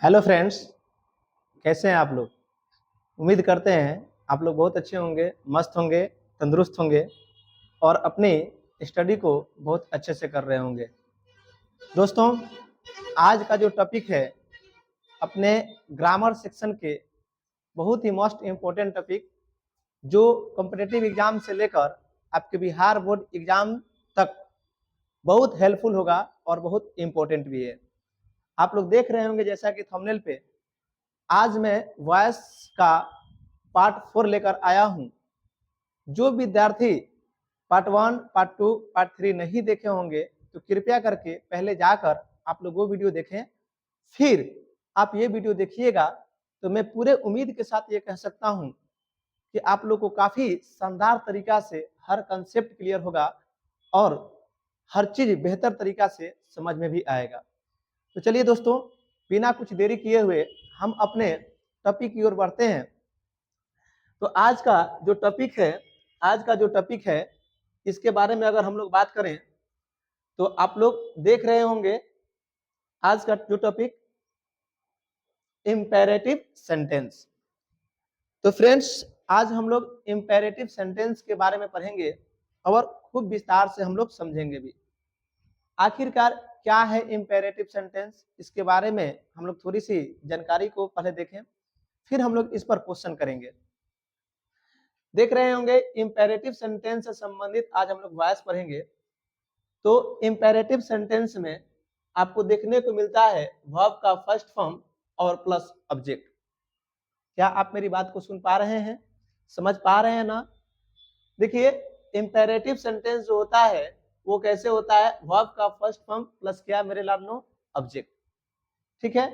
Hello friends, कैसे हैं आप लोग। उम्मीद करते हैं आप लोग बहुत अच्छे होंगे, मस्त होंगे, तंदुरुस्त होंगे और अपनी स्टडी को बहुत अच्छे से कर रहे होंगे। दोस्तों, आज का जो टॉपिक है अपने ग्रामर सेक्शन के बहुत ही मोस्ट इम्पोर्टेंट टॉपिक, जो कॉम्पिटिटिव एग्जाम से लेकर आपके बिहार बोर्ड एग्जाम तक बहुत हेल्पफुल होगा और बहुत इम्पोर्टेंट भी है। आप लोग देख रहे होंगे जैसा कि थंबनेल पे आज मैं वॉइस का पार्ट 4 लेकर आया हूं। जो विद्यार्थी पार्ट 1, पार्ट 2, पार्ट 3 नहीं देखे होंगे तो कृपया करके पहले जाकर आप लोग वो वीडियो देखें, फिर आप ये वीडियो देखिएगा। तो मैं पूरे उम्मीद के साथ ये कह सकता हूं कि आप लोग को काफी शानदार तरीका से हर कंसेप्ट क्लियर होगा और हर चीज बेहतर तरीका से समझ में भी आएगा। तो चलिए दोस्तों, बिना कुछ देरी किए हुए हम अपने टॉपिक की ओर बढ़ते हैं। तो आज का जो टॉपिक है इसके बारे में अगर हम लोग बात करें तो आप लोग देख रहे होंगे आज का जो टॉपिक इंपेरेटिव सेंटेंस। तो फ्रेंड्स, आज हम लोग इंपेरेटिव सेंटेंस के बारे में पढ़ेंगे और खूब विस्तार से हम लोग समझेंगे भी। आखिरकार क्या है इंपेरेटिव सेंटेंस, इसके बारे में हम लोग थोड़ी सी जानकारी को पहले देखें, फिर हम लोग इस पर क्वेश्चन करेंगे। देख रहे होंगे इंपेरेटिव सेंटेंस से संबंधित आज हम लोग वॉइस पढ़ेंगे। तो इंपेरेटिव सेंटेंस में आपको देखने को मिलता है वर्ब का फर्स्ट फॉर्म और प्लस ऑब्जेक्ट। क्या आप मेरी बात को सुन पा रहे हैं, समझ पा रहे हैं ना। देखिए, इंपेरेटिव सेंटेंस जो होता है वो कैसे होता है, वर्ब का फर्स्ट फॉर्म प्लस क्या मेरे लाडनो, ऑब्जेक्ट। ठीक है,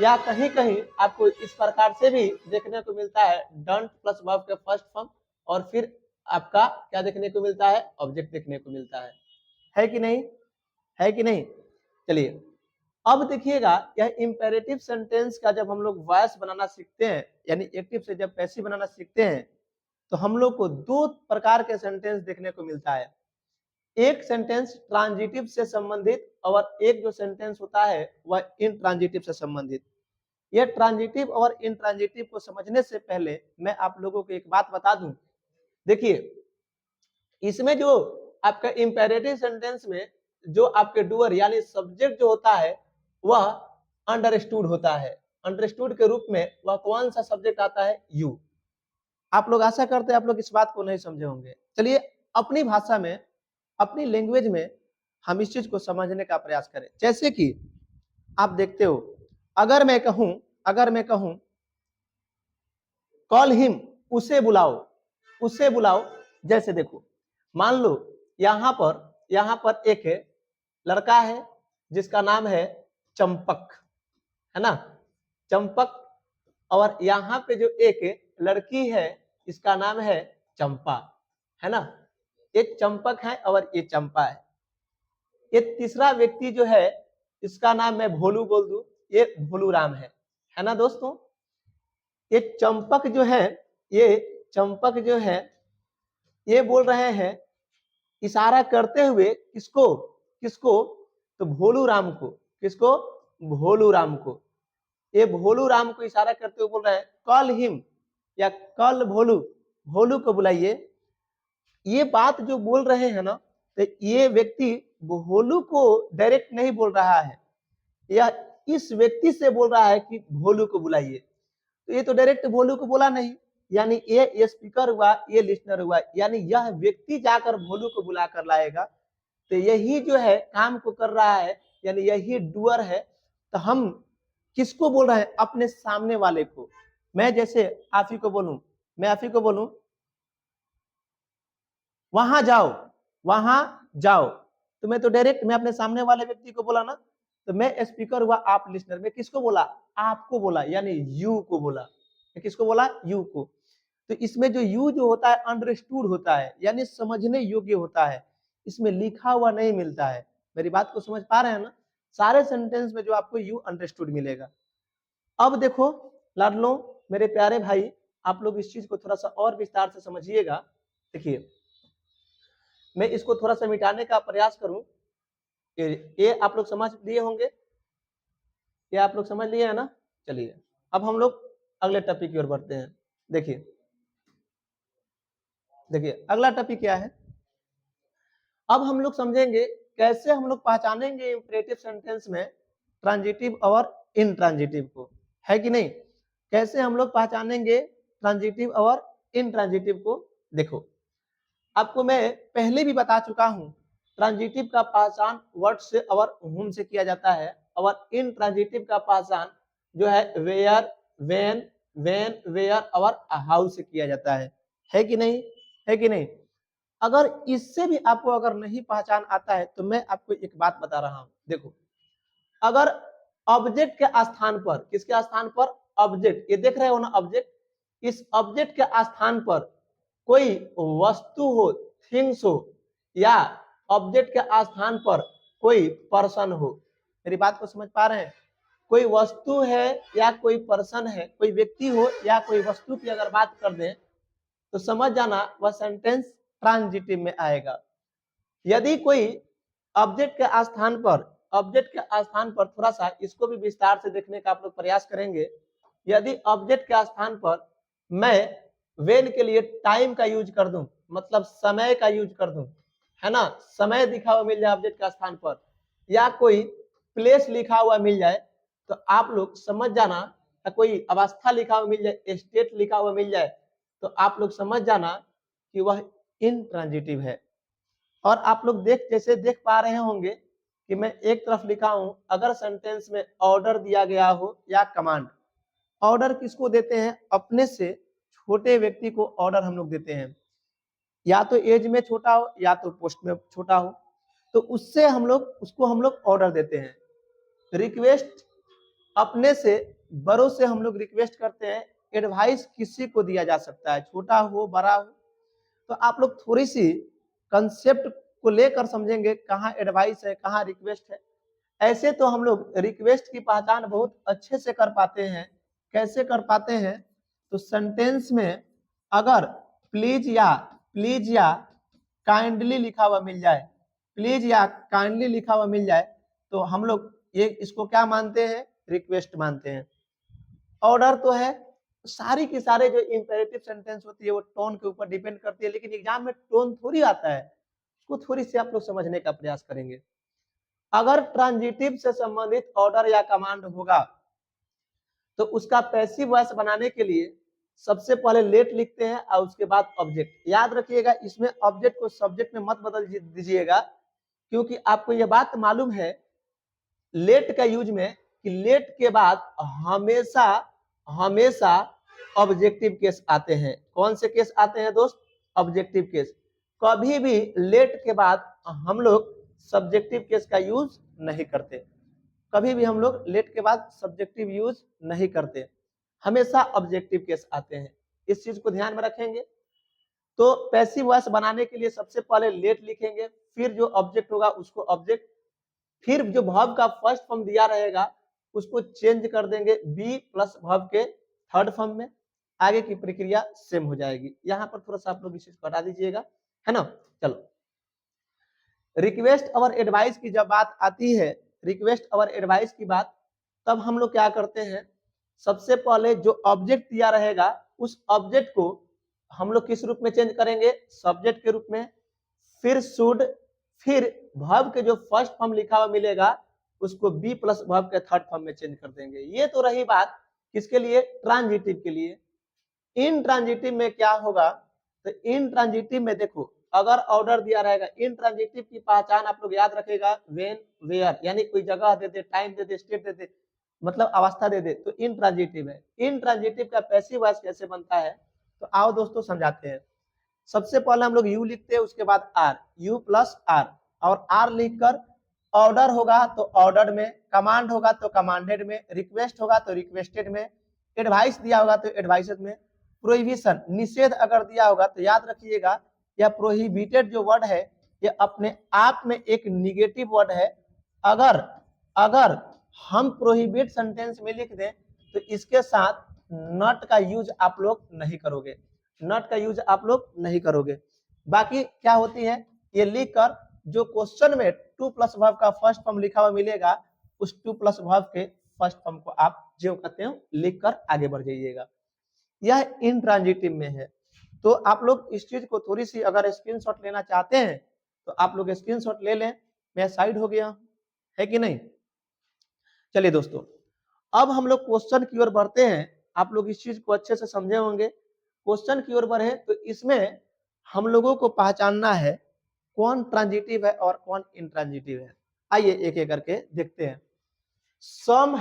या कहीं कहीं आपको इस प्रकार से भी देखने को मिलता है डोंट प्लस वर्ब के फर्स्ट फॉर्म और फिर आपका क्या देखने को मिलता है, ऑब्जेक्ट देखने को मिलता है कि नहीं, है कि नहीं। चलिए अब देखिएगा, यह इंपेरेटिव सेंटेंस का जब हम लोग वॉइस बनाना सीखते हैं, यानी एक्टिव से जब पैसिव बनाना सीखते हैं, तो हम लोग को दो प्रकार के सेंटेंस देखने को मिलता है। एक सेंटेंस ट्रांजिटिव से संबंधित और एक जो सेंटेंस होता है वह इनट्रांजिटिव से संबंधित। यह ट्रांजिटिव और इनट्रांजिटिव को समझने से पहले मैं आप लोगों को एक बात बता दूं। देखिए, इसमें जो आपका इंपेरेटिव सेंटेंस में जो आपके डूअर यानी सब्जेक्ट जो होता है वह अंडरस्टूड होता है। अंडरस्टूड के रूप में वह कौन सा सब्जेक्ट आता है, यू। आप लोग आशा करते हैं आप लोग इस बात को नहीं समझे होंगे। चलिए अपनी भाषा में, अपनी लैंग्वेज में हम इस चीज को समझने का प्रयास करें। जैसे कि आप देखते हो, अगर मैं कहूं कॉल हिम, उसे बुलाओ, उसे बुलाओ। जैसे देखो, मान लो यहाँ पर एक लड़का है जिसका नाम है चंपक, है ना, चंपक। और यहाँ पे जो एक लड़की है इसका नाम है चंपा, है ना। एक चंपक है और ये चंपा है। ये तीसरा व्यक्ति जो है इसका नाम मैं भोलू बोल दूं, ये भोलू राम है ना दोस्तों। ये चंपक जो है, ये चंपक जो है ये बोल रहे हैं इशारा करते हुए किसको, किसको, तो भोलू राम को। किसको, भोलू राम को। ये भोलू राम को इशारा करते हुए बोल रहे हैं कॉल हिम, या कॉल भोलू, भोलू को बुलाइए। ये बात जो बोल रहे हैं ना, तो ये व्यक्ति भोलू को डायरेक्ट नहीं बोल रहा है, यह इस व्यक्ति से बोल रहा है कि भोलू को बुलाइए। तो ये तो डायरेक्ट भोलू को बोला नहीं, यानी ये स्पीकर हुआ, ये लिसनर हुआ, यानी यह व्यक्ति जाकर भोलू को बुला कर लाएगा। तो यही जो है काम को कर रहा है, यानी यही डूअर है। तो हम किसको बोल रहे हैं, अपने सामने वाले को। मैं जैसे आप ही को बोलूं, मैं आप ही को बोलूं वहां जाओ, वहां जाओ, तो मैं तो डायरेक्ट मैं अपने सामने वाले व्यक्ति को बोला ना। तो मैं स्पीकर हुआ, आप लिसनर। मैं किसको बोला, आपको बोला, यानी यू को बोला। मैं किसको बोला, यू को। तो इसमें जो यू जो होता है अंडरस्टूड होता है, यानी समझने योग्य होता है, इसमें लिखा हुआ नहीं मिलता है। मेरी बात को समझ पा रहे हैं ना। सारे सेंटेंस में जो आपको यू अंडरस्टूड मिलेगा। अब देखो लाडलो, मेरे प्यारे भाई, आप लोग इस चीज को थोड़ा सा और विस्तार से समझिएगा। देखिए, मैं इसको थोड़ा सा मिटाने का प्रयास करूं। ये आप लोग समझ लिए होंगे, ये आप लोग समझ लिए है ना। चलिए अब हम लोग अगले टॉपिक की ओर बढ़ते हैं। देखिए देखिए अगला टॉपिक क्या है, अब हम लोग समझेंगे कैसे हम लोग पहचानेंगे इंपरेटिव सेंटेंस में ट्रांजिटिव और इनट्रांजिटिव को, है कि नहीं। कैसे हम लोग पहचानेंगे ट्रांजिटिव और इनट्रांजिटिव को। देखो आपको मैं पहले भी बता चुका हूं, ट्रांजिटिव का पहचान वर्ड से और हुम से किया जाता है, और इनट्रांजिटिव का पहचान जो है वेयर, वेन, वेयर और हाउ से किया जाता है कि नहीं, है कि नहीं। अगर इससे भी आपको अगर नहीं पहचान आता है तो मैं आपको एक बात बता रहा हूं। देखो अगर ऑब्जेक्ट के स्थान पर, किसके स्थान पर, ऑब्जेक्ट, ये देख रहे हो ना ऑब्जेक्ट, इस ऑब्जेक्ट के स्थान पर कोई वस्तु हो, थिंग्स हो, या ऑब्जेक्ट के स्थान पर कोई पर्सन हो, मेरी बात को समझ पा रहे हैं। कोई वस्तु है या कोई पर्सन है, कोई व्यक्ति हो या कोई वस्तु की अगर बात कर दें तो समझ जाना वह सेंटेंस ट्रांजिटिव में आएगा। यदि कोई ऑब्जेक्ट के स्थान पर, ऑब्जेक्ट के स्थान पर थोड़ा सा इसको भी विस्तार से देखने का आप लोग प्रयास करेंगे। यदि ऑब्जेक्ट के स्थान पर मैं वेन के लिए टाइम का यूज कर दूं, मतलब समय का यूज कर दूं, है ना, समय लिखा हुआ मिल जाए ऑब्जेक्ट के स्थान पर, या कोई प्लेस लिखा हुआ मिल जाए, तो आप लोग समझ जाना, कोई अवस्था लिखा हुआ मिल जाए, स्टेट लिखा हुआ मिल जाए, तो आप लोग समझ जाना कि वह इनट्रांजिटिव है। और आप लोग जैसे देख पा रहे होंगे कि मैं एक तरफ लिखा हूं, अगर सेंटेंस में ऑर्डर दिया गया हो या कमांड। ऑर्डर किसको देते हैं, अपने से छोटे व्यक्ति को ऑर्डर हम लोग देते हैं, या तो एज में छोटा हो या तो पोस्ट में छोटा हो, तो उससे हम लोग उसको हम लोग ऑर्डर देते हैं। रिक्वेस्ट, अपने से बड़ों से हम लोग रिक्वेस्ट करते हैं। एडवाइस किसी को दिया जा सकता है, छोटा हो बड़ा हो। तो आप लोग थोड़ी सी कंसेप्ट को लेकर समझेंगे, कहाँ एडवाइस है कहाँ रिक्वेस्ट है। ऐसे तो हम लोग रिक्वेस्ट की पहचान बहुत अच्छे से कर पाते हैं। कैसे कर पाते हैं, तो सेंटेंस में अगर प्लीज या काइंडली लिखा हुआ मिल जाए, प्लीज या काइंडली लिखा हुआ मिल जाए, तो हम लोग ये इसको क्या मानते हैं, रिक्वेस्ट मानते हैं। ऑर्डर तो है, सारी की सारे जो इंपेरेटिव सेंटेंस होती है वो टोन के ऊपर डिपेंड करती है, लेकिन एग्जाम में टोन थोड़ी आता है, उसको थोड़ी सी आप लोग समझने का प्रयास करेंगे। अगर ट्रांजिटिव से संबंधित ऑर्डर या कमांड होगा तो उसका पैसिव वॉइस बनाने के लिए सबसे पहले लेट लिखते हैं और उसके बाद ऑब्जेक्ट। याद रखिएगा, इसमें ऑब्जेक्ट को सब्जेक्ट में मत बदल दीजिएगा, क्योंकि आपको यह बात मालूम है लेट का यूज में कि लेट के बाद हमेशा हमेशा ऑब्जेक्टिव केस आते हैं। कौन से केस आते हैं दोस्त, ऑब्जेक्टिव केस। कभी भी लेट के बाद हम लोग सब्जेक्टिव केस का यूज नहीं करते, कभी भी हम लोग लेट के बाद सब्जेक्टिव यूज नहीं करते, हमेशा ऑब्जेक्टिव केस आते हैं। इस चीज को ध्यान में रखेंगे। तो पैसिव वॉइस बनाने के लिए सबसे पहले लेट लिखेंगे, फिर जो ऑब्जेक्ट होगा उसको ऑब्जेक्ट, फिर जो वर्ब का फर्स्ट फॉर्म दिया रहेगा उसको चेंज कर देंगे बी प्लस वर्ब के थर्ड फॉर्म में। आगे की प्रक्रिया सेम हो जाएगी। यहाँ पर थोड़ा सा आप लोग इस चीज को हटा दीजिएगा, है ना। चलो, रिक्वेस्ट और एडवाइस की जब बात आती है, रिक्वेस्ट और एडवाइस की बात, तब हम लोग क्या करते हैं, सबसे पहले जो ऑब्जेक्ट दिया रहेगा उस ऑब्जेक्ट को हम लोग किस रूप में चेंज करेंगे, सब्जेक्ट के रूप में। फिर शुड, फिर वर्ब के जो फर्स्ट फॉर्म लिखा हुआ मिलेगा उसको बी प्लस वर्ब के थर्ड फॉर्म में चेंज कर देंगे। ये तो रही बात किसके लिए, ट्रांजिटिव के लिए। इन ट्रांजिटिव में क्या होगा, तो इन ट्रांजिटिव में देखो अगर ऑर्डर दिया रहेगा, इन ट्रांजिटिव की पहचान आप लोग याद रखेगा, वेन वेयर, यानी कोई जगह दे दे, टाइम दे दे, स्टेट दे दे, मतलब अवस्था दे दे, तो इन ट्रांजिटिव है। इन ट्रांजिटिव का पैसिव वॉइस कैसे बनता है, तो आओ दोस्तों समझाते हैं। सबसे पहले हम लोग यू लिखते हैं, उसके बाद आर, यू प्लस आर, और आर लिखकर ऑर्डर होगा तो ऑर्डर्ड में, कमांड होगा तो कमांडेड में, रिक्वेस्ट होगा तो रिक्वेस्टेड में, एडवाइस दिया होगा तो एडवाइसेड में, प्रोहिबिशन निषेध अगर दिया होगा तो याद रखिएगा यह प्रोहिबिटेड जो वर्ड है ये अपने आप में एक निगेटिव वर्ड है। अगर अगर हम प्रोहिबिट सेंटेंस में लिख दें तो इसके साथ नॉट का यूज आप लोग नहीं करोगे, नॉट का यूज आप लोग नहीं करोगे। बाकी क्या होती है, ये लिखकर जो क्वेश्चन में टू प्लस वर्ब का फर्स्ट फॉर्म लिखा हुआ मिलेगा उस टू प्लस वर्ब के फर्स्ट फॉर्म को आप जो कहते हो लिख कर आगे बढ़ जाइएगा। यह इंट्रांजिटिव में है। तो आप लोग इस चीज को थोड़ी सी अगर स्क्रीनशॉट लेना चाहते हैं तो आप लोग स्क्रीनशॉट ले लें। मैं साइड हो गया है कि नहीं। चलिए दोस्तों, अब हम लोग क्वेश्चन की ओर बढ़ते हैं। आप लोग इस चीज को अच्छे से समझे होंगे। क्वेश्चन की ओर बढ़े तो इसमें हम लोगों को पहचानना है कौन ट्रांजिटिव है और कौन इंट्रांजिटिव है। आइए एक एक करके देखते हैं। सम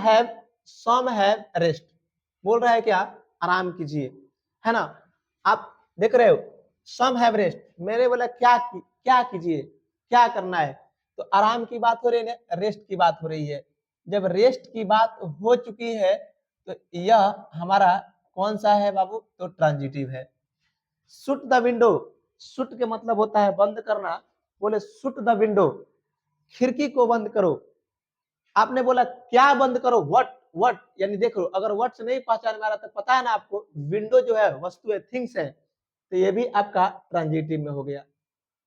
हैव रेस्ट बोल रहा है क्या, आराम कीजिए, है ना। आप देख रहे हो सम हैव रेस्ट, मैंने बोला क्या कीजिए, क्या करना है। तो आराम की बात हो रही है, रेस्ट की बात हो रही है। जब रेस्ट की बात हो चुकी है तो यह हमारा कौन सा है बाबू, तो ट्रांजिटिव है। शूट द विंडो, शूट के मतलब होता है बंद करना। बोले शूट द विंडो, खिड़की को बंद करो। आपने बोला क्या बंद करो, वट यानी देख लो, अगर वट से नहीं पहचान में आ रहा तो पता है ना आपको, विंडो जो है वस्तु है, थिंग्स है, तो ये भी आपका ट्रांजिटिव में हो गया।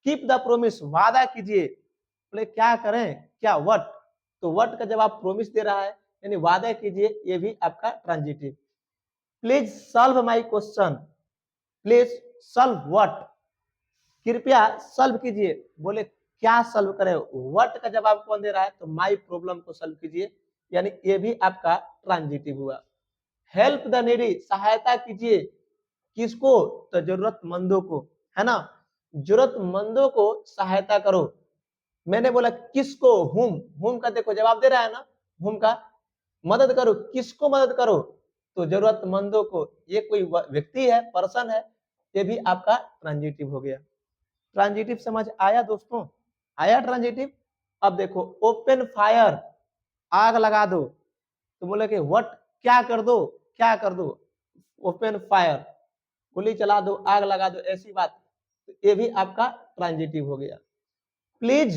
कीप द प्रोमिस, वादा कीजिए। बोले क्या करें, क्या वट, तो वट का जवाब प्रोमिस दे रहा है यानी वादा कीजिए, ये भी आपका transitive. Please solve my question, please solve what, कृपया सॉल्व कीजिए। बोले क्या सॉल्व करें, व्हाट का जवाब कौन दे रहा है, तो माई प्रॉब्लम को सॉल्व कीजिए, यानी ये भी आपका ट्रांजिटिव हुआ। हेल्प द नीडी, सहायता कीजिए, किसको, तो जरूरतमंदों को, है ना। जरूरतमंदों को सहायता करो। मैंने बोला किसको, हुम का देखो जवाब दे रहा है ना, हुम का मदद करो, किसको मदद करो, तो जरूरतमंदों को। ये कोई व्यक्ति है, पर्सन है, ये भी आपका ट्रांजिटिव हो गया। ट्रांजिटिव समझ आया दोस्तों, आया ट्रांजिटिव। अब देखो ओपन फायर, आग लगा दो, तो बोले कि व्हाट, क्या कर दो, क्या कर दो, ओपन फायर, गोली चला दो, आग लगा दो, ऐसी बात, तो ये भी आपका ट्रांजिटिव हो गया। प्लीज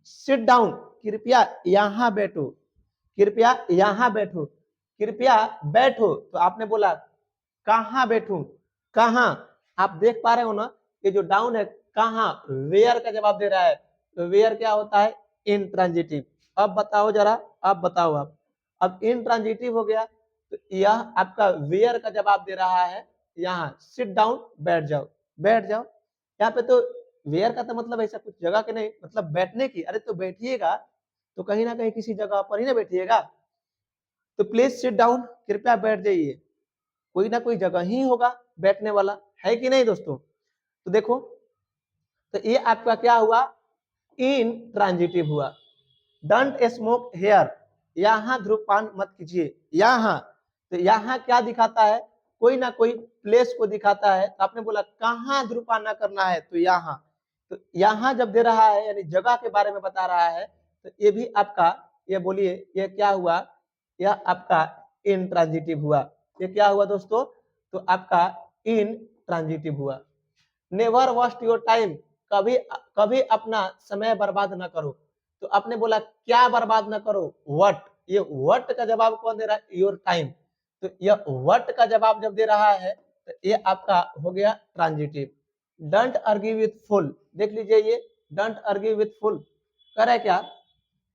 सिट डाउन, कृपया यहाँ बैठो, कृपया यहाँ बैठो, कृपया बैठो, तो आपने बोला कहाँ बैठूं, कहाँ, आप देख पा रहे हो ना, ये जो डाउन है कहाँ, वेयर का जवाब दे रहा है, तो वेयर क्या होता है, इंट्रांजिटिव। अब बताओ जरा, अब बताओ आप, अब इंट्रांजिटिव हो गया, तो यह आपका वेयर का जवाब दे रहा है, यहाँ सिट डाउन, बैठ जाओ, बैठ जाओ। यहाँ पे तो वेयर का तो मतलब ऐसा कुछ जगह के नहीं, मतलब बैठने की, अरे तो बैठिएगा तो कहीं ना कहीं किसी जगह पर ही ना बैठिएगा। तो प्लीज सिट डाउन, कृपया बैठ जाइए, कोई ना कोई जगह ही होगा बैठने वाला, है कि नहीं दोस्तों। तो देखो, तो ये आपका क्या हुआ, इन ट्रांजिटिव हुआ। डोंट स्मोक हेयर, यहाँ धूम्रपान मत कीजिए, यहाँ, तो यहाँ क्या दिखाता है, कोई ना कोई प्लेस को दिखाता है। तो आपने बोला कहाँ धूम्रपान ना करना है, तो यहाँ, तो यहाँ जब दे रहा है यानी जगह के बारे में बता रहा है, तो ये भी आपका, ये बोलिए ये क्या हुआ, यह आपका इन ट्रांजिटिव हुआ। ये क्या हुआ दोस्तों, तो आपका इन ट्रांजिटिव हुआ। नेवर वेस्ट योर टाइम, कभी कभी अपना समय बर्बाद ना करो, तो आपने बोला क्या बर्बाद ना करो, व्हाट, ये व्हाट का जवाब कौन दे रहा है, योर टाइम, तो यह व्हाट का जवाब जब दे रहा है तो ये आपका हो गया transitive. Don't argue with full, देख लीजिए ये डोंट आर्ग्यू विथ फुल कह रहा है क्या,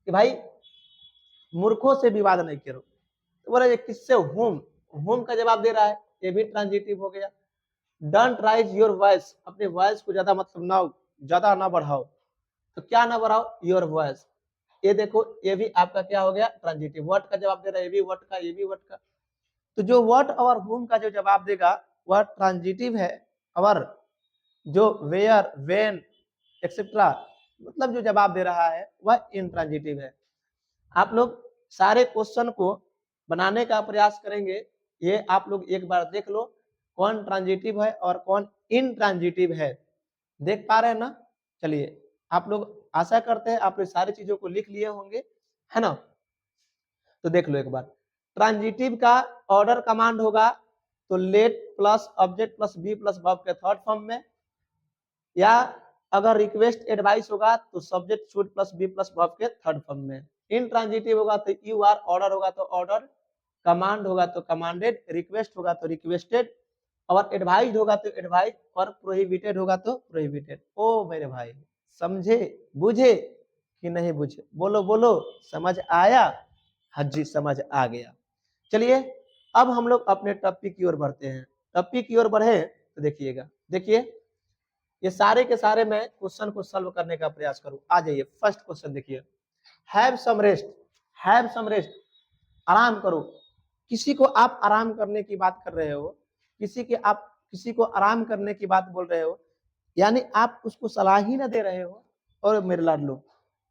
कि भाई मूर्खों से विवाद नहीं करो, तो बोला ये किससे, होम का जवाब दे रहा है, ये भी ट्रांजिटिव हो गया। डोंट राइज योर वॉइस, अपने वॉइस को ज्यादा मतलब ना, ज्यादा ना बढ़ाओ, तो क्या ना बढ़ाओ, योर वॉइस, ये देखो ये भी आपका क्या हो गया, ट्रांजिटिव। व्हाट का जवाब दे रहा है, ये भी व्हाट का, ये भी व्हाट का। तो जो व्हाट और होम का जो जवाब देगा वह ट्रांजिटिव है, और जो वेयर, वेन, एक्सेट्रा मतलब जो जवाब दे रहा है वह इंट्रांजिटिव है। आप लोग सारे क्वेश्चन को बनाने का प्रयास करेंगे, ये आप लोग एक बार देख लो कौन ट्रांजिटिव है और कौन इनट्रांजिटिव है, देख पा रहे हैं ना। चलिए, आप लोग आशा करते हैं आप लोग सारी चीजों को लिख लिए होंगे, है ना। तो देख लो एक बार, ट्रांजिटिव का ऑर्डर कमांड होगा तो let plus object plus be plus verb के थर्ड फॉर्म में, या अगर रिक्वेस्ट एडवाइस होगा तो subject should plus be plus verb के थर्ड फॉर्म में। इनट्रांजिटिव होगा तो यू आर, ऑर्डर होगा तो ऑर्डर, कमांड होगा तो कमांडेड, रिक्वेस्ट होगा तो रिक्वेस्टेड, और एडवाइज होगा तो एडवाइज, और प्रोहिबिटेड होगा तो प्रोहिबिटेड। ओ मेरे भाई, समझे, बुझे कि नहीं बुझे, बोलो बोलो, समझ आया। हाँ जी, समझ आ गया। चलिए अब हम लोग अपने टॉपिक की ओर बढ़ते हैं। टॉपिक की ओर बढ़े तो देखिएगा, देखिए ये सारे के सारे मैं क्वेश्चन को सॉल्व करने का प्रयास करूं। आ जाइए, फर्स्ट क्वेश्चन देखिए, have some rest, have some rest, आराम करो। किसी को आप आराम करने की बात कर रहे हो, किसी को आराम करने की बात बोल रहे हो, यानी आप उसको सलाह ही ना दे रहे हो। और मेरे लाडलो,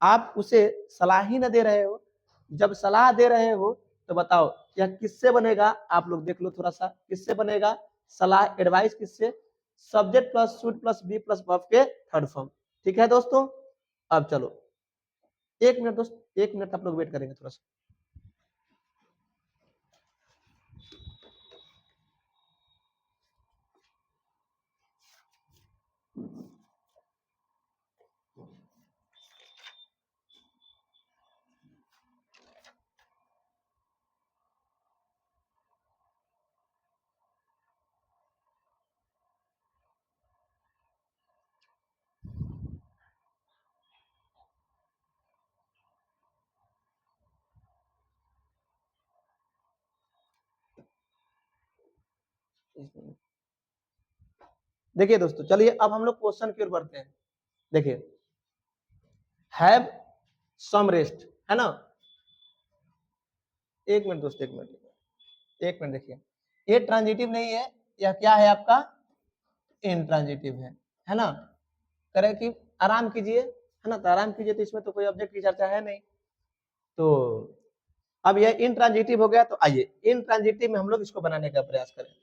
आप उसे सलाह ही ना दे रहे हो। जब सलाह दे रहे हो तो बताओ यह किससे बनेगा? आप लोग देख लो थोड़ा सा, किससे बनेगा सलाह, एडवाइस किससे? Subject plus should plus be plus verb के थर्ड फॉर्म। ठीक है दोस्तों, अब चलो 1 मिनट दोस्त, 1 मिनट आप लोग वेट करेंगे थोड़ा सा। देखिए दोस्तों, चलिए अब हम लोग क्वेश्चन की ओर बढ़ते हैं। देखिए हैव सम रेस्ट, है ना? 1 मिनट दोस्त, 1 मिनट, 1 मिनट। देखिए ये ट्रांजिटिव नहीं है, यह क्या है आपका? इंट्रांजिटिव है ना? करें कि आराम कीजिए, है ना? तो आराम कीजिए, तो इसमें तो कोई ऑब्जेक्ट की चर्चा है नहीं। तो अब यह इंट्रांजिटिव हो गया, तो आइए इंट्रांजिटिव में हम लोग इसको बनाने का प्रयास करें।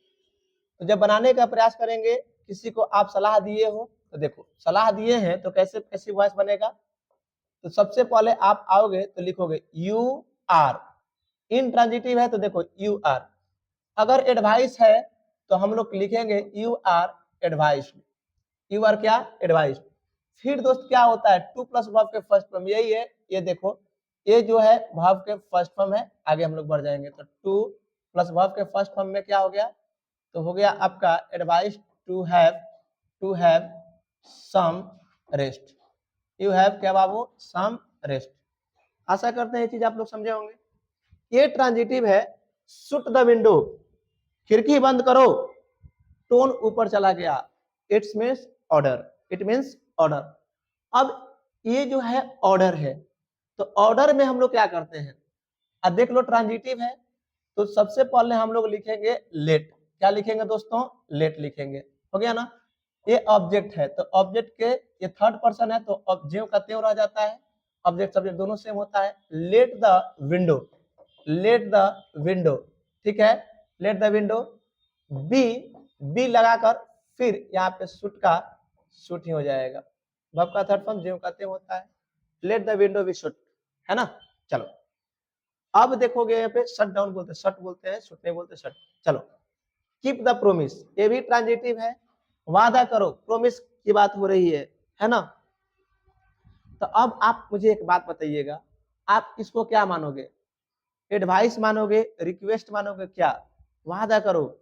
तो जब बनाने का प्रयास करेंगे, किसी को आप सलाह दिए हो, तो देखो सलाह दिए हैं तो कैसे कैसी वॉइस बनेगा? तो सबसे पहले आप आओगे तो लिखोगे यू आर। इंट्रांजिटिव है तो देखो यू आर। अगर एडवाइस है तो हम लोग लिखेंगे you are advised. You are क्या? एडवाइस्ड। फिर दोस्त क्या होता है? टू प्लस वर्ब के फर्स्ट फॉर्म, यही है, ये देखो, ये जो है वर्ब के फर्स्ट फॉर्म है। आगे हम लोग बढ़ जाएंगे तो टू प्लस वर्ब के फर्स्ट फॉर्म में क्या हो गया? तो हो गया आपका advice to have some rest. You have क्या बाबू? Some rest. आशा करते हैं ये चीज आप लोग समझे होंगे। ये ट्रांजिटिव है। शट द विंडो, खिड़की बंद करो। टोन ऊपर चला गया, it's means order, it means order. अब ये जो है ऑर्डर है, तो ऑर्डर में हम लोग क्या करते हैं? अब देख लो ट्रांजिटिव है, तो सबसे पहले हम लोग लिखेंगे लेट। क्या लिखेंगे दोस्तों? लेट लिखेंगे। हो गया ना? ये ऑब्जेक्ट है, तो ऑब्जेक्ट के ये थर्ड पर्सन है, तो ज्यों का त्यों रह जाता है, ऑब्जेक्ट सब्जेक्ट दोनों सेम होता है। Let the window, let the window, ठीक है, let the window be, be लगाकर फिर यहाँ पे शूट का शूट ही हो जाएगा। वर्ब का थर्ड फॉर्म ज्यों का त्यों होता है। Let the window be shut, है ना? चलो अब देखोगे यहाँ पे शट डाउन बोलते हैं, शट बोलते हैं, शूट नहीं बोलते, शट। चलो कीप द प्रोमिस, ये भी ट्रांजिटिव है। वादा करो, प्रोमिस की बात हो रही है ना? तो अब आप मुझे एक बात बताइएगा, आप इसको क्या मानोगे? एडवाइस मानोगे, रिक्वेस्ट मानोगे, क्या? वादा करो,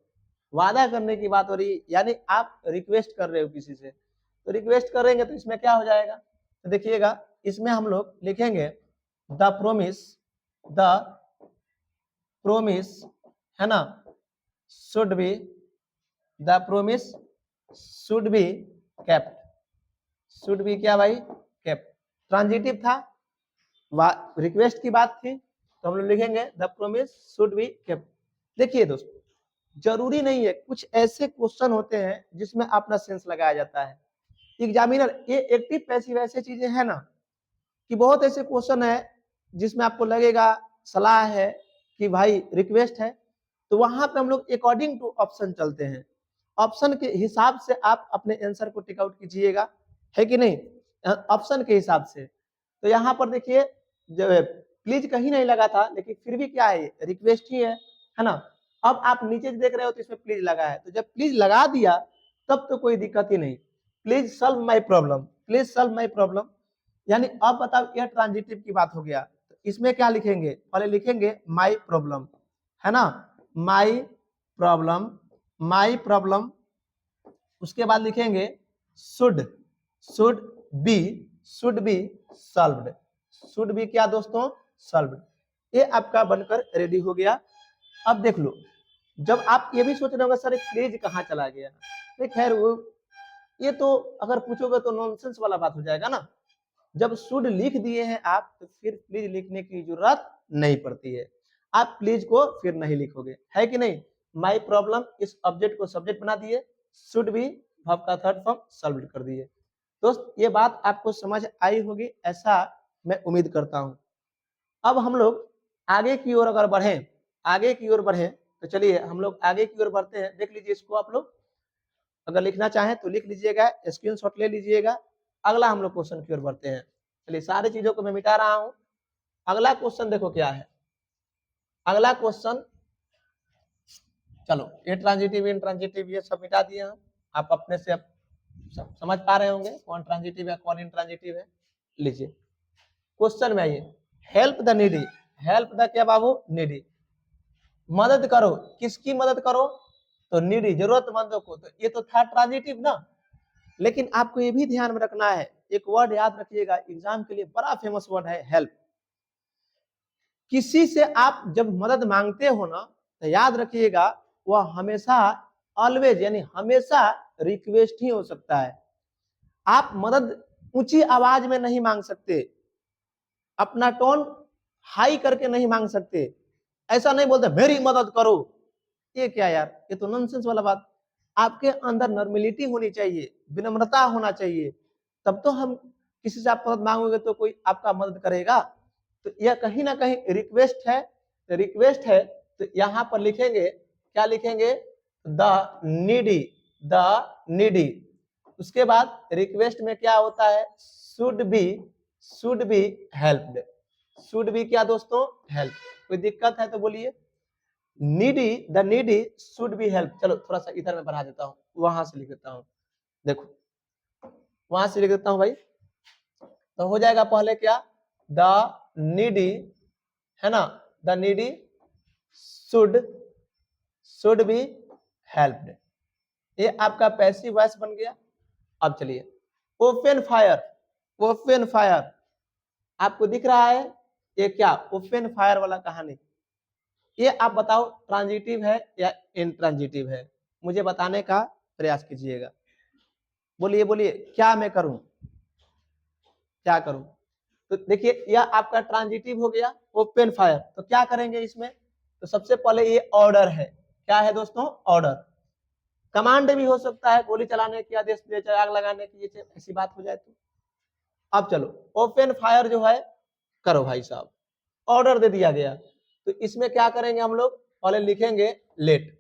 वादा करने की बात हो रही है, यानी आप रिक्वेस्ट कर रहे हो किसी से, तो रिक्वेस्ट करेंगे तो इसमें क्या हो जाएगा? तो देखिएगा, इसमें हम लोग लिखेंगे द प्रोमिस, द प्रोमिस, है ना, should be, the promise should be kept. Should be क्या भाई? केप्ट। ट्रांजिटिव था, रिक्वेस्ट की बात थी, तो हम लोग लिखेंगे the promise should be kept. देखिए दोस्तों, जरूरी नहीं है, कुछ ऐसे क्वेश्चन होते हैं जिसमें अपना सेंस लगाया जाता है। एग्जामिनर ये एक्टिव पैसिव ऐसे चीजें हैं ना, कि बहुत ऐसे क्वेश्चन है जिसमें आपको लगेगा सलाह है कि भाई रिक्वेस्ट है, तो वहां पे हम लोग अकॉर्डिंग टू ऑप्शन चलते हैं। ऑप्शन के हिसाब से आप अपने आंसर को टिक आउट कीजिएगा, है कि नहीं? ऑप्शन के हिसाब से। तो यहाँ पर देखिए, जो प्लीज कहीं नहीं लगा था, लेकिन फिर भी क्या है, रिक्वेस्ट ही है ना? अब आप नीचे देख रहे हो तो इसमें प्लीज लगा है, तो जब प्लीज लगा दिया तब तो कोई दिक्कत ही नहीं। Please solve my problem, please solve my problem, यानी अब बताओ यह ट्रांजिटिव की बात हो गया, तो इसमें क्या लिखेंगे? पहले लिखेंगे माई प्रॉब्लम, है ना, माई प्रॉब्लम, माई प्रॉब्लम। उसके बाद लिखेंगे should, should be, should be solved, should be क्या दोस्तों? सॉल्व्ड। ये आपका बनकर रेडी हो गया। अब देख लो, जब आप ये भी सोच रहे होंगे सर प्लीज कहाँ चला गया, नहीं खैर वो ये तो अगर पूछोगे तो नॉनसेंस वाला बात हो जाएगा ना। जब शुड लिख दिए हैं आप तो फिर प्लीज लिखने की जरूरत नहीं पड़ती है, आप प्लीज को फिर नहीं लिखोगे, है कि नहीं। माई प्रॉब्लम इस ऑब्जेक्ट को सब्जेक्ट बना दिए, शुड भी वर्ब का थर्ड फॉर्म सॉल्व कर दिए। दोस्त ये बात आपको समझ आई होगी ऐसा मैं उम्मीद करता हूं। अब हम लोग आगे की ओर अगर बढ़े, आगे की ओर बढ़े तो चलिए हम लोग आगे की ओर बढ़ते हैं। देख लीजिए इसको, आप लोग अगर लिखना चाहें तो लिख लीजिएगा, स्क्रीनशॉट ले लीजिएगा। अगला हम लोग क्वेश्चन की ओर बढ़ते हैं। चलिए सारी चीजों को मैं मिटा रहा हूं। अगला क्वेश्चन देखो क्या है। अगला क्वेश्चन, चलो ये ट्रांजिटिव इंट्रांजिटिव ये सब मिटा दिए हम, आप अपने से समझ पा रहे होंगे कौन ट्रांजिटिव है कौन इंट्रांजिटिव है। लीजिए क्वेश्चन में आइए, help the needy, help the क्या बाबू, नीडी, मदद करो, किसकी मदद करो, तो नीडी जरूरतमंदों को, तो ये तो था ट्रांजिटिव ना। लेकिन आपको ये भी ध्यान में रखना है, एक वर्ड याद रखिएगा एग्जाम के लिए बड़ा फेमस वर्ड है हेल्प। किसी से आप जब मदद मांगते हो ना तो याद रखिएगा वह हमेशा ऑलवेज यानी हमेशा रिक्वेस्ट ही हो सकता है। आप मदद ऊंची आवाज में नहीं मांग सकते, अपना टोन हाई करके नहीं मांग सकते, ऐसा नहीं बोलते मेरी मदद करो, ये क्या यार, ये तो नॉनसेंस वाला बात। आपके अंदर नॉर्मेलिटी होनी चाहिए, विनम्रता होना चाहिए, तब तो हम किसी से आप मदद मांगोगे तो कोई आपका मदद करेगा। तो यह कहीं ना कहीं रिक्वेस्ट है, तो रिक्वेस्ट है तो यहाँ पर लिखेंगे क्या, लिखेंगे द नीडी, द नीडी। उसके बाद रिक्वेस्ट में क्या होता है, should be helped, should be क्या दोस्तों, हेल्प। कोई दिक्कत है तो बोलिए। Needy, the needy should be help. चलो थोड़ा सा इधर में बढ़ा देता हूँ, वहां से लिख देता हूँ, देखो वहां से लिख देता हूँ भाई, तो हो जाएगा पहले क्या, द नीडी है ना, the needy should be helped, ये आपका पैसिव वॉइस बन गया। अब चलिए ओपन फायर, ओपन फायर आपको दिख रहा है, ये क्या ओपन फायर वाला कहानी, ये आप बताओ ट्रांजिटिव है या इंट्रांजिटिव है, मुझे बताने का प्रयास कीजिएगा। बोलिए बोलिए क्या मैं करूं, क्या करूं। तो देखिए यह आपका ट्रांजिटिव हो गया ओपन फायर, तो क्या करेंगे इसमें, तो सबसे पहले ये ऑर्डर है, क्या है दोस्तों, ऑर्डर। कमांड भी हो सकता है, गोली चलाने की आदेश दिए जाए, आग लगाने की, ऐसी बात हो जाए तो। अब चलो ओपन फायर जो है करो भाई साहब, ऑर्डर दे दिया गया, तो इसमें क्या करेंगे हम लोग, पहले लिखेंगे लेट,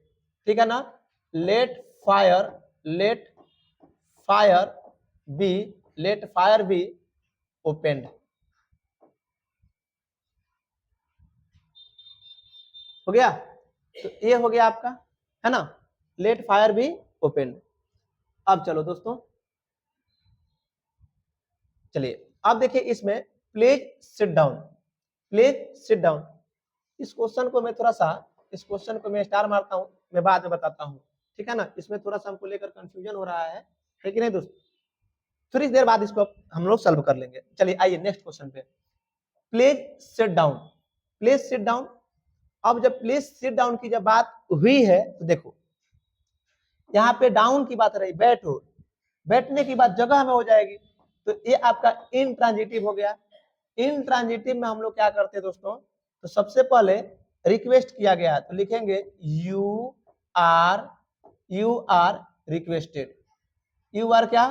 ठीक है ना, let fire, let fire be, let fire be opened, हो गया। तो ये हो गया आपका, है ना, लेट फायर बी ओपेंड। अब चलो दोस्तों, चलिए अब देखिए इसमें please sit down, please sit down. इस क्वेश्चन को मैं थोड़ा सा, इस क्वेश्चन को मैं स्टार मारता हूं, मैं बाद में बताता हूं, ठीक है ना। इसमें थोड़ा सा हमको लेकर कंफ्यूजन हो रहा है कि नहीं दोस्तों, थोड़ी देर बाद इसको हम लोग सॉल्व कर लेंगे। चलिए आइए नेक्स्ट क्वेश्चन पे, please sit down, please sit down. अब जब प्लीज सिट डाउन की जब बात हुई है तो देखो यहाँ पे डाउन की बात रही, बैठो, बैठने की बात जगह में हो जाएगी, तो ये आपका इंट्रांजिटिव हो गया। इंट्रांजिटिव में हम लोग क्या करते हैं दोस्तों, तो सबसे पहले रिक्वेस्ट किया गया तो लिखेंगे you are requested, you are क्या,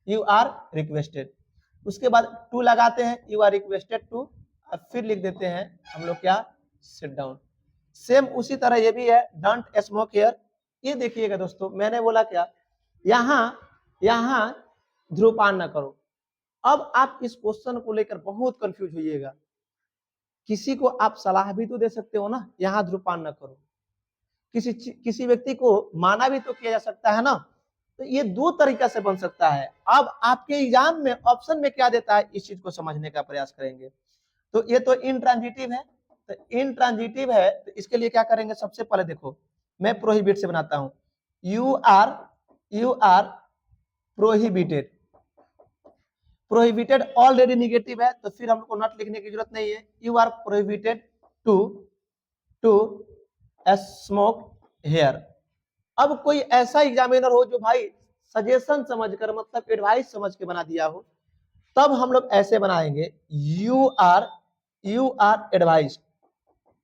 यू आर रिक्वेस्टेड। उसके बाद टू लगाते हैं, यू आर रिक्वेस्टेड टू, और फिर लिख देते हैं हम लोग क्या, सिट डाउन। सेम उसी तरह ये भी है, डोंट स्मोक हियर। ये देखिएगा दोस्तों मैंने बोला क्या, यहां धूम्रपान ना करो। अब आप इस क्वेश्चन को लेकर बहुत कंफ्यूज होइएगा, किसी को आप सलाह भी तो दे सकते हो ना, यहां धूम्रपान ना करो, किसी व्यक्ति को माना भी तो किया जा सकता है ना, तो ये दो तरीका से बन सकता है। अब आपके एग्जाम में ऑप्शन में क्या देता है इस चीज को समझने का प्रयास करेंगे। तो ये तो इंट्रांजिटिव है, तो इंट्रांजिटिव है तो इसके लिए क्या करेंगे, सबसे पहले देखो मैं प्रोहिबिट से बनाता हूं, you are prohibited, prohibited already negative है तो फिर हमको नॉट लिखने की जरूरत नहीं है, you are prohibited to to smoke here. अब कोई ऐसा एग्जामिनर हो जो भाई सजेशन समझकर मतलब एडवाइस समझ के बना दिया हो, तब हम लोग ऐसे बनाएंगे you are advice,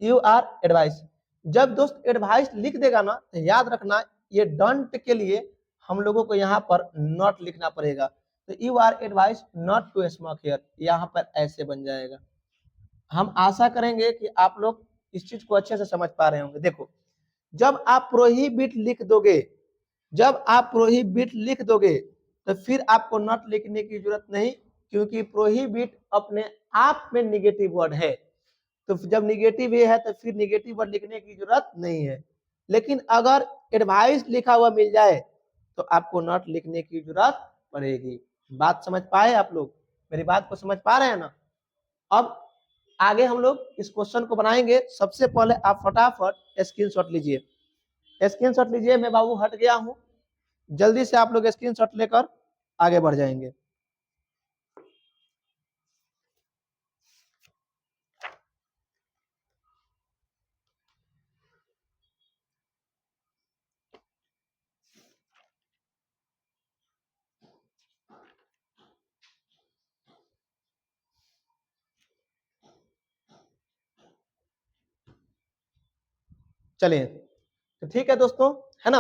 you are advice. जब दोस्त एडवाइस लिख देगा ना तो याद रखना ये डोंट के लिए हम लोगों को यहाँ पर नॉट लिखना पड़ेगा। तो you are advice not to smoke here, यहाँ पर ऐसे बन जाएगा। हम आशा करेंगे कि आप लोग इस चीज को अच्छे से समझ पा रहे होंगे। देखो, जब आप प्रोहिबिट लिख दोगे, जब आप प्रोहिबिट लिख दोगे तो फिर आपको नॉट लिखने की जरूरत नहीं, क्योंकि प्रोहिबिट अपने आप में निगेटिव वर्ड है। तो जब निगेटिव ये है तो फिर निगेटिव वर्ड लिखने की जरूरत नहीं है। लेकिन अगर एडवाइस लिखा हुआ मिल जाए तो आपको नॉट लिखने की जरूरत पड़ेगी। बात समझ पाए आप लोग? मेरी बात को समझ पा रहे हैं ना? अब आगे हम लोग इस क्वेश्चन को बनाएंगे। सबसे पहले आप फटाफट स्क्रीनशॉट लीजिए, स्क्रीनशॉट लीजिए। मैं बाबू हट गया हूं, जल्दी से आप लोग स्क्रीनशॉट लेकर आगे बढ़ जाएंगे। चलिए, तो ठीक है दोस्तों, है ना?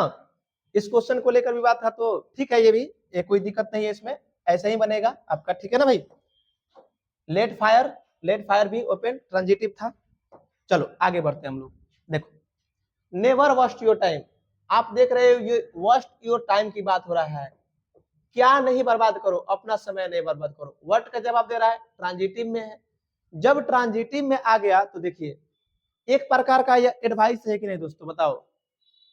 इस क्वेश्चन को लेकर भी बात था तो ठीक है, ये कोई दिक्कत नहीं है इसमें, ऐसे ही बनेगा आपका। ठीक है ना भाई? लेट फायर भी ओपन ट्रांजिटिव था। चलो आगे बढ़ते हैं हम लोग। देखो, नेवर वेस्ट योर टाइम, आप देख रहे हो ये वेस्ट योर टाइम की बात हो रहा है। क्या नहीं बर्बाद करो, अपना समय नहीं बर्बाद करो। वर्ड का जवाब दे रहा है, ट्रांजिटिव में है। जब ट्रांजिटिव में आ गया तो देखिए एक प्रकार का यह एडवाइस है कि नहीं दोस्तों? बताओ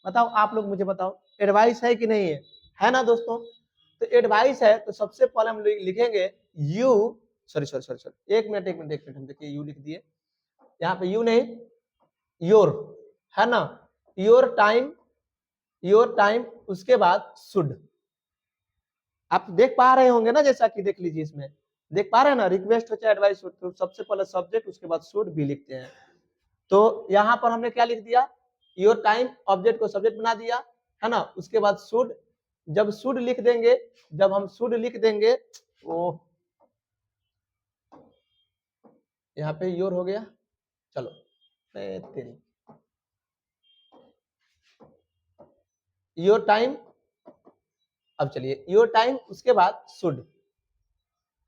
बताओ, आप लोग मुझे बताओ, एडवाइस है कि नहीं है? है ना दोस्तों? तो एडवाइस है तो सबसे पहले हम लिखेंगे यू, सॉरी, एक मिनट हम देखिए यू लिख दिए, यहाँ पे यू नहीं योर, है ना? योर टाइम उसके बाद शुड। आप देख पा रहे होंगे ना, जैसा कि देख लीजिए, इसमें देख पा रहे हैं ना, रिक्वेस्ट हो चाहे एडवाइस हो तो सबसे पहले सब्जेक्ट उसके बाद शुड भी लिखते हैं। तो यहाँ पर हमने क्या लिख दिया? योर टाइम, ऑब्जेक्ट को सब्जेक्ट बना दिया, है ना? उसके बाद शुड, जब शुड लिख देंगे, जब हम शुड लिख देंगे, ओ यहाँ पे योर हो गया। चलो तेरी योर टाइम, अब चलिए योर टाइम उसके बाद शुड।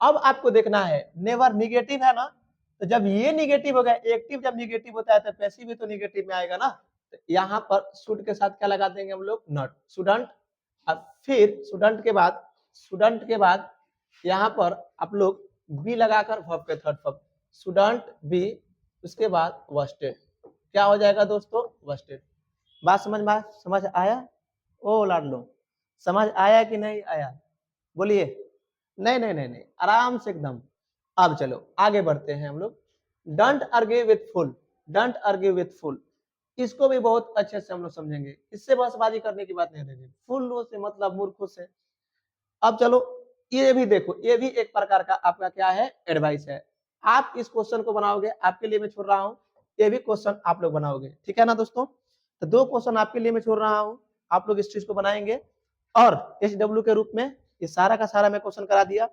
अब आपको देखना है नेवर निगेटिव है ना, तो जब ये निगेटिव हो गया, एक्टिव जब निगेटिव होता है तो पैसिव भी तो निगेटिव में आएगा ना। तो यहाँ पर शुड के साथ क्या लगा देंगे हम लोग? Not, student. अब फिर स्टूडेंट के बाद यहाँ पर आप लोग बी लगाकर वर्ब के थर्ड फॉर्म, स्टूडेंट बी, उसके बाद वर्स्टेड। क्या हो जाएगा दोस्तों? वर्स्टेड। बात समझ आया? ओ लाडलो, समझ आया कि नहीं आया? बोलिए। नहीं, आराम से एकदम। अब चलो आगे बढ़ते हैं हम लोग। Don't argue with full, don't argue with full, इसको भी बहुत अच्छे से हम लोग समझेंगे। इससे बहसबाजी करने की बात नहीं रहेगी। फुल से मतलब मूर्खों से। अब चलो ये भी देखो, ये भी एक प्रकार का आपका क्या है? एडवाइस है। आप इस क्वेश्चन को बनाओगे, आपके लिए मैं छोड़ रहा हूँ, ये भी क्वेश्चन आप लोग बनाओगे। ठीक है ना दोस्तों? तो दो क्वेश्चन आपके लिए मैं छोड़ रहा हूँ, आप लोग इस चीज को बनाएंगे। और SW के रूप में ये सारा का सारा मैं क्वेश्चन करा दिया।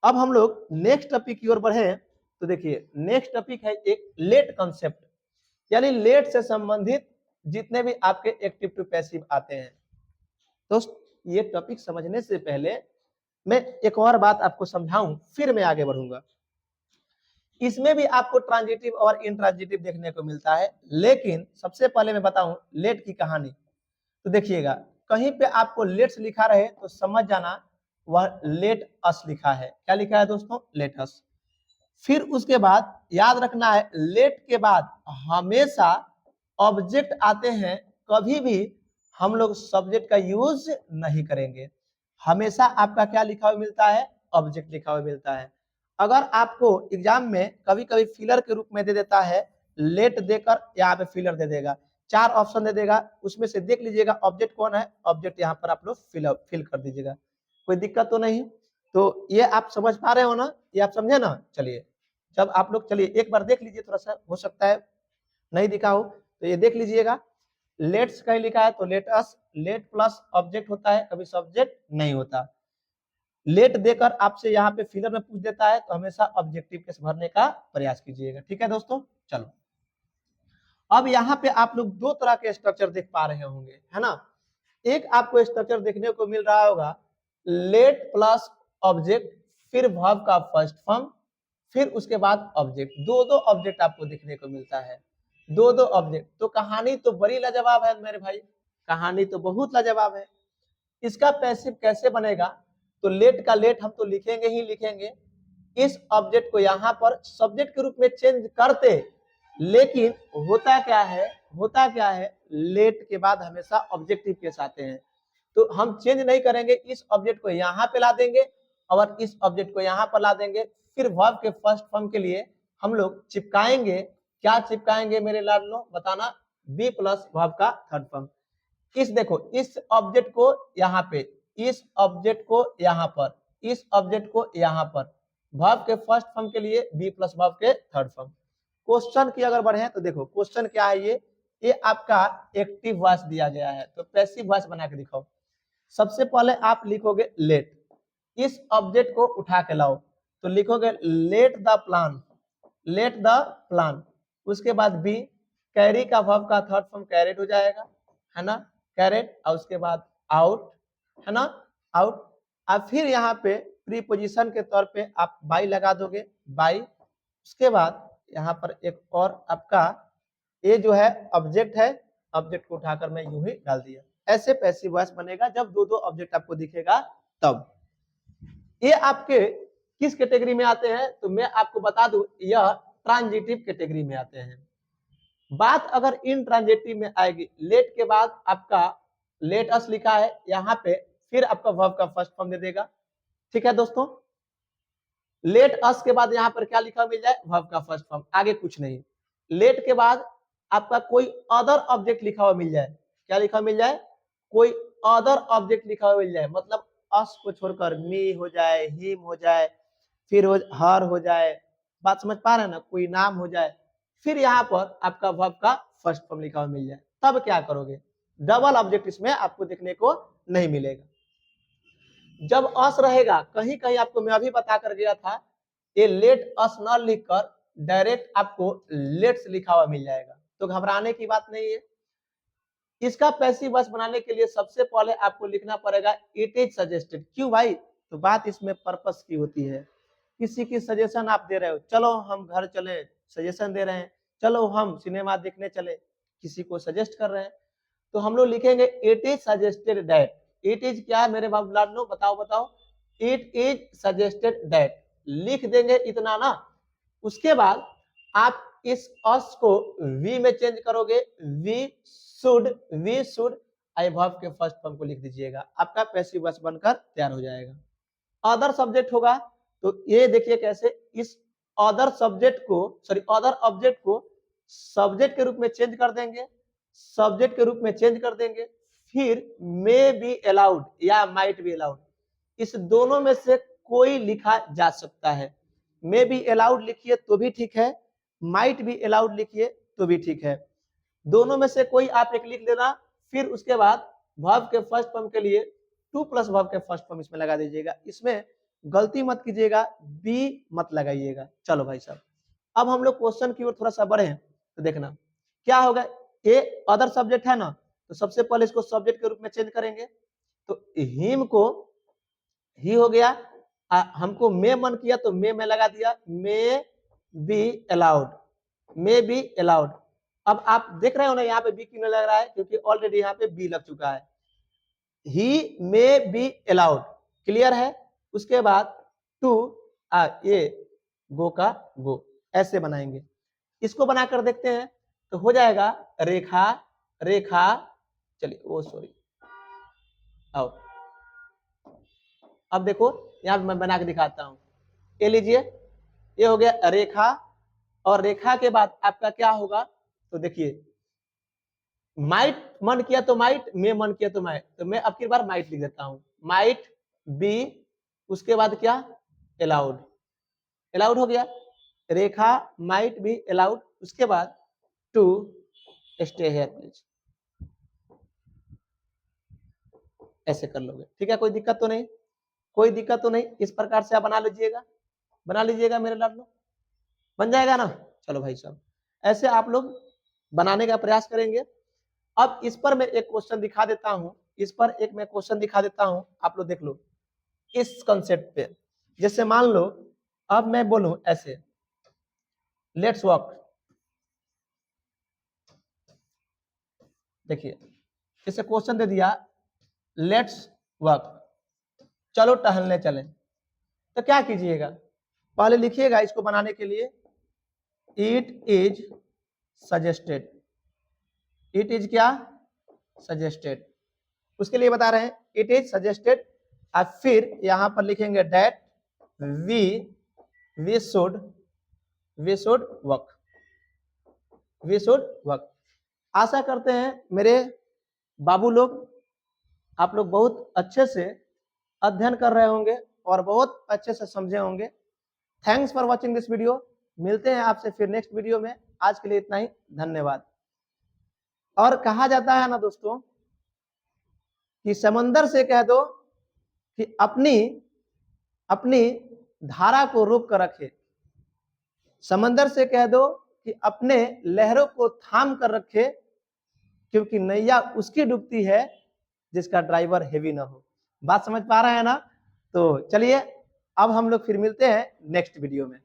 अब हम लोग नेक्स्ट टॉपिक की ओर बढ़े तो देखिए नेक्स्ट टॉपिक है एक लेट कॉन्सेप्ट, यानी लेट से संबंधित जितने भी आपके एक्टिव टू पैसिव आते हैं। दोस्त ये टॉपिक समझने से पहले मैं एक और बात आपको समझाऊं, फिर मैं आगे बढ़ूंगा। इसमें भी आपको ट्रांजिटिव और इंट्रांजिटिव देखने को मिलता है, लेकिन सबसे पहले मैं बताऊं लेट की कहानी। तो देखिएगा कहीं पे आपको लेट्स लिखा रहे तो समझ जाना वह लेट अस लिखा है। क्या लिखा है दोस्तों? Let us. फिर उसके बाद याद रखना है लेट के बाद हमेशा ऑब्जेक्ट आते हैं, कभी भी हम लोग सब्जेक्ट का यूज नहीं करेंगे। हमेशा आपका क्या लिखा हुआ मिलता है? ऑब्जेक्ट लिखा हुआ मिलता है। अगर आपको एग्जाम में कभी कभी फिलर के रूप में दे देता है, लेट देकर यहाँ पे फिलर दे देगा, चार ऑप्शन दे देगा, उसमें से देख लीजिएगा ऑब्जेक्ट कौन है, ऑब्जेक्ट यहाँ पर आप लोग फिल कर दीजिएगा। कोई दिक्कत तो नहीं? तो ये आप समझ पा रहे हो ना? ये आप समझे ना? चलिए जब आप लोग, चलिए एक बार देख लीजिए, थोड़ा सा हो सकता है नहीं दिखा हो तो ये देख लीजिएगा। लेट्स कहीं लिखा है तो let us, late plus object होता है, कभी सब्जेक्ट नहीं होता। लेट देकर आपसे यहाँ पे फिलर में पूछ देता है तो हमेशा ऑब्जेक्टिव केस भरने का प्रयास कीजिएगा। ठीक है दोस्तों, चलो अब यहाँ पे आप लोग दो तरह के स्ट्रक्चर देख पा रहे होंगे, है ना। एक आपको स्ट्रक्चर देखने को मिल रहा होगा लेट प्लस ऑब्जेक्ट, फिर वर्ब का फर्स्ट फॉर्म, फिर उसके बाद ऑब्जेक्ट। दो दो ऑब्जेक्ट आपको देखने को मिलता है, दो दो ऑब्जेक्ट। तो कहानी तो बड़ी लाजवाब है मेरे भाई, कहानी तो बहुत लाजवाब है। इसका पैसिव कैसे बनेगा, तो लेट का लेट हम तो लिखेंगे ही लिखेंगे, इस ऑब्जेक्ट को यहाँ पर सब्जेक्ट के रूप में चेंज करते, लेकिन होता क्या है लेट के बाद हमेशा ऑब्जेक्टिव केस आते हैं, तो हम चेंज नहीं करेंगे, इस ऑब्जेक्ट को यहाँ पे ला देंगे और इस ऑब्जेक्ट को यहाँ पर ला देंगे। फिर वर्ब के फर्स्ट फॉर्म के लिए हम लोग चिपकाएंगे, क्या चिपकाएंगे मेरे लाडलो बताना, बी प्लस वर्ब का थर्ड फॉर्म। इस देखो, इस ऑब्जेक्ट को यहाँ पे, इस ऑब्जेक्ट को यहाँ पर, इस ऑब्जेक्ट को यहाँ पर, वर्ब के फर्स्ट फॉर्म के लिए बी प्लस वर्ब के थर्ड फॉर्म। क्वेश्चन की अगर बढ़े तो देखो क्वेश्चन क्या है, ये आपका एक्टिव वॉइस दिया गया है, तो पैसिव वॉइस बना के दिखाओ। सबसे पहले आप लिखोगे लेट, इस ऑब्जेक्ट को उठा के लाओ, तो लिखोगे let the plan, let the plan. उसके बाद बी, कैरी का वर्ब का थर्ड फॉर्म कैरेट हो जाएगा, है ना, कैरेट। और उसके बाद आउट, है ना, आउट। अब फिर यहाँ पे प्रीपोजिशन के तौर पे आप बाई लगा दोगे, बाई। उसके बाद यहाँ पर एक और आपका ये जो है ऑब्जेक्ट है, ऑब्जेक्ट को उठाकर मैं यूं ही डाल दिया। ऐसे पैसिव वॉइस बनेगा जब दो दो ऑब्जेक्ट आपको दिखेगा तब। ये आपके किस कैटेगरी में आते हैं, तो मैं आपको बता दूं, यह ट्रांजिटिव कैटेगरी में आते हैं। बात अगर इन ट्रांजिटिव में आएगी, लेट के बाद आपका लेट अस लिखा है यहाँ पे, फिर आपका वर्ब का फर्स्ट फॉर्म दे देगा। ठीक है दोस्तों, लेट अस के बाद यहाँ पर क्या लिखा मिल जाए, वर्ब का फर्स्ट फॉर्म, आगे कुछ नहीं। लेट के बाद आपका कोई अदर ऑब्जेक्ट लिखा हुआ मिल जाए, क्या लिखा मिल जाए, कोई अदर ऑब्जेक्ट लिखा हुआ मिल जाए, मतलब अस को छोड़कर मी हो जाए, हिम हो जाए, फिर हर हो जाए, बात समझ पा रहे हैं ना, कोई नाम हो जाए, फिर यहाँ पर आपका वर्ब का फर्स्ट फॉर्म लिखा हुआ मिल जाए, तब क्या करोगे, डबल ऑब्जेक्ट इसमें आपको देखने को नहीं मिलेगा। जब अस रहेगा, कहीं कहीं आपको मैं अभी बता कर गया था, ये लेट अस न लिखकर डायरेक्ट आपको लेट्स लिखा हुआ मिल जाएगा, तो घबराने की बात नहीं है। इसका पैसिव वॉइस बनाने के लिए सबसे पहले आपको लिखना पड़ेगा इट इज सजेस्टेड। क्यों भाई, तो बात इसमें पर्पस की होती है, किसी की सजेशन आप दे रहे हो, चलो हम घर चले, सजेशन दे रहे हैं, चलो हम सिनेमा देखने चले, किसी को सजेस्ट कर रहे हैं, तो हम लोग लिखेंगे it is suggested that. It is क्या है मेरे बाबू लाडलो, बताओ बताओ, इट इज सजेस्टेड दैट, लिख देंगे इतना ना। उसके बाद आप इस अस को वी में चेंज करोगे, वी शुड आई वर्ब के फर्स्ट फॉर्म को लिख दीजिएगा, आपका पैसिव वॉइस बनकर तैयार हो जाएगा। अदर सब्जेक्ट होगा तो ये देखिए कैसे, इस अदर सब्जेक्ट को, सॉरी अदर ऑब्जेक्ट को सब्जेक्ट के रूप में चेंज कर देंगे, सब्जेक्ट के रूप में चेंज कर देंगे, फिर मे बी अलाउड या माइट बी अलाउड, इस दोनों में से कोई लिखा जा सकता है। मे बी अलाउड लिखिए तो भी ठीक है, माइट बी अलाउड लिखिए तो भी ठीक है, दोनों में से कोई आप एक लिख लेना। फिर उसके बाद वर्ब के फर्स्ट फॉर्म के लिए टू प्लस वर्ब के फर्स्ट फॉर्म इसमें लगा दीजिएगा, इसमें गलती मत कीजिएगा, बी मत लगाइएगा। चलो भाई साहब, अब हम लोग क्वेश्चन की ओर थोड़ा सा बढ़े तो देखना क्या होगा। ये अदर सब्जेक्ट है ना, तो सबसे पहले इसको सब्जेक्ट के रूप में चेंज करेंगे, तो हिम को ही हो गया, हमको मे मन किया तो मे में लगा दिया, may be allowed, may be allowed. अब आप देख रहे हो ना यहाँ पे बी क्यों लग रहा है, क्योंकि ऑलरेडी यहाँ पे बी लग चुका है। ही मे बी अलाउड, क्लियर है। उसके बाद टू ये गो का गो, ऐसे बनाएंगे। इसको बनाकर देखते हैं तो हो जाएगा रेखा, रेखा, चलिए वो सॉरी, आओ अब देखो यहाँ मैं बना के दिखाता हूं, ये लीजिए, ये हो गया रेखा, और रेखा के बाद आपका क्या होगा, तो देखिए माइट मन किया तो माइट, मे मन किया तो माइट, तो मैं अब की बार माइट लिख देता हूं, माइट बी, उसके बाद क्या, अलाउड, अलाउड हो गया, रेखा माइट बी अलाउड, उसके बाद टू स्टे हियर प्लीज, ऐसे कर लोगे, ठीक है, कोई दिक्कत तो नहीं, कोई दिक्कत तो नहीं, इस प्रकार से आप बना लीजिएगा मेरे लाडलो, बन जाएगा ना। चलो भाई साहब, ऐसे आप लोग बनाने का प्रयास करेंगे। अब इस पर मैं एक क्वेश्चन दिखा देता हूं, इस पर एक मैं क्वेश्चन दिखा देता हूं, आप लोग देख लो इस कंसेप्ट पे। जैसे मान लो अब मैं बोलूं ऐसे, लेट्स वॉक, देखिए इसे क्वेश्चन दे दिया, लेट्स वॉक, चलो टहलने चलें, तो क्या कीजिएगा, पहले लिखिएगा इसको बनाने के लिए, it is suggested, it is क्या, सजेस्टेड, उसके लिए बता रहे हैं इट इज सजेस्टेड, और फिर यहां पर लिखेंगे that we should work, we should work. आशा करते हैं मेरे बाबू लोग, आप लोग बहुत अच्छे से अध्ययन कर रहे होंगे और बहुत अच्छे से समझे होंगे। Thanks for watching this video, मिलते हैं आपसे फिर नेक्स्ट वीडियो में, आज के लिए इतना ही, धन्यवाद। और कहा जाता है ना दोस्तों कि समंदर से कह दो कि अपनी धारा को रोक कर रखे, समंदर से कह दो कि अपने लहरों को थाम कर रखे, क्योंकि नैया उसकी डूबती है जिसका ड्राइवर हेवी ना हो। बात समझ पा रहे हैं ना? तो चलिए अब हम लोग फिर मिलते हैं नेक्स्ट वीडियो में।